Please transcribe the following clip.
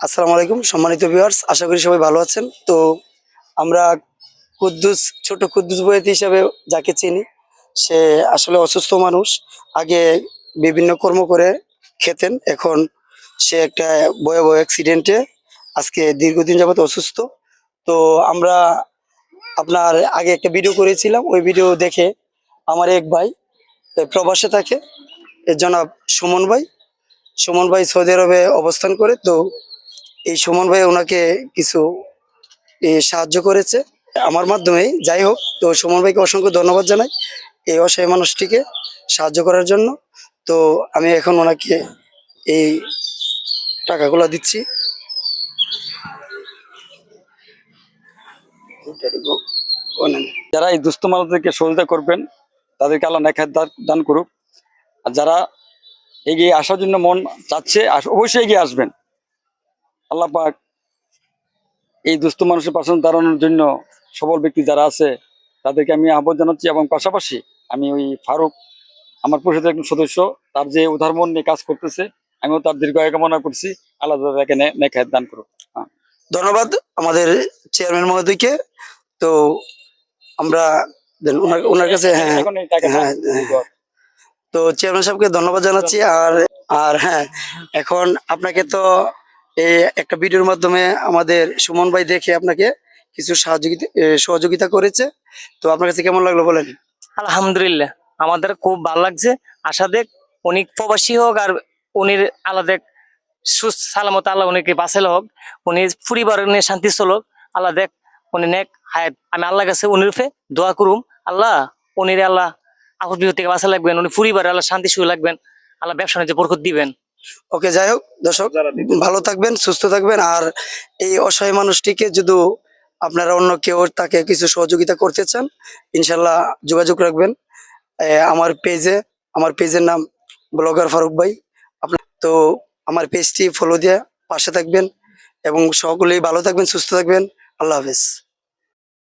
আসসালামু আলাইকুম সম্মানিত ভিউয়ার্স, আশা করি সবাই ভালো আছেন। তো আমরা কুদ্দুস, ছোট কুদ্দুস বয়াতি হিসাবে যাকে চিনি, সে আসলে অসুস্থ মানুষ। আগে বিভিন্ন কর্ম করে খেতেন, এখন সে একটা ভয়াবহ অ্যাক্সিডেন্টে আজকে দীর্ঘদিন যাবত অসুস্থ। তো আমরা আপনার আগে একটা ভিডিও করেছিলাম, ওই ভিডিও দেখে আমার এক ভাই প্রবাসে থাকে, জনাব সুমন ভাই সৌদি আরবে অবস্থান করে। তো এই সুমন ভাই ওনাকে কিছু সাহায্য করেছে আমার মাধ্যমেই। যাই হোক, তো সুমন ভাইকে অসংখ্য ধন্যবাদ জানাই এই অসহায় মানুষটিকে সাহায্য করার জন্য। তো আমি এখন ওনাকে এই টাকাগুলো দিচ্ছি। যারা এই দুস্থ মানুষদেরকে সহযোগিতা করবেন তাদেরকে আল্লাহ নেখাত দান করুক। আর যারা এগিয়ে আসার জন্য মন চাচ্ছে অবশ্যই এগিয়ে আসবেন। আল্লাহ পাক এই দুস্থ মানুষের পাশে দাঁড়ানোর জন্য সবল ব্যক্তি যারা আছে তাদেরকে আমি আহ্বান জানাচ্ছি। এবং পাশাপাশি আমি ওই ফারুক, আমার পরিষদের একজন সদস্য, তার যে উদাহরণ নিয়ে কাজ করতেছে, আমিও তার দীর্ঘায়ু কামনা করছি। আল্লাহ তাদেরকে নেখাত দান করুক। ধন্যবাদ আমাদের চেয়ারম্যান মহোদয়কে। তো আমরা ওনার কাছে, হ্যাঁ এখন এই টাকাটা হ্যাঁ হ্যাঁ, তো চেয়ারম্যান সাহেবকে ধন্যবাদ জানাচ্ছি। আর আর হ্যাঁ, এখন আপনাকে তো এই একটা ভিডিওর মাধ্যমে আমাদের সুমন ভাই দেখে আপনাকে কিছু সহযোগিতা করেছে। তো আপনার কাছে কেমন লাগলো বলেন? আলহামদুলিল্লাহ, আমাদের খুব ভালো লাগছে। আশা দেখ উনি প্রবাসী হোক আর উনি আলাদা সুস্থ সালামত আল্লাহ উনিকে বাঁচাইল হোক, উনি পরিবার নিয়ে শান্তি চলক। আল্লাহ দেখ উনি নেক হায়াত, আমি আল্লাহ কাছে উনির রূপে দোয়া করুম। আল্লাহ উনির আল্লাহ আপদ বিপদ থেকে বাঁচা লাগবেন, উনি পরিবারে আল্লাহ শান্তি সুখ লাগবেন, আল্লাহ ব্যবসা নিতে বরকত দিবেন। ওকে, যাই হোক দর্শক, ভালো থাকবেন, সুস্থ থাকবেন। আর এই অসহায় মানুষটিকে যদি আপনারা অন্য কেউ তাকে কিছু সহযোগিতা করতে চান, ইনশাল্লাহ যোগাযোগ রাখবেন আমার পেজের নাম ব্লগার ফারুক ভাই। আপনার তো আমার পেজটি ফলো দিয়ে পাশে থাকবেন এবং সকলেই ভালো থাকবেন, সুস্থ থাকবেন। আল্লাহ হাফেজ।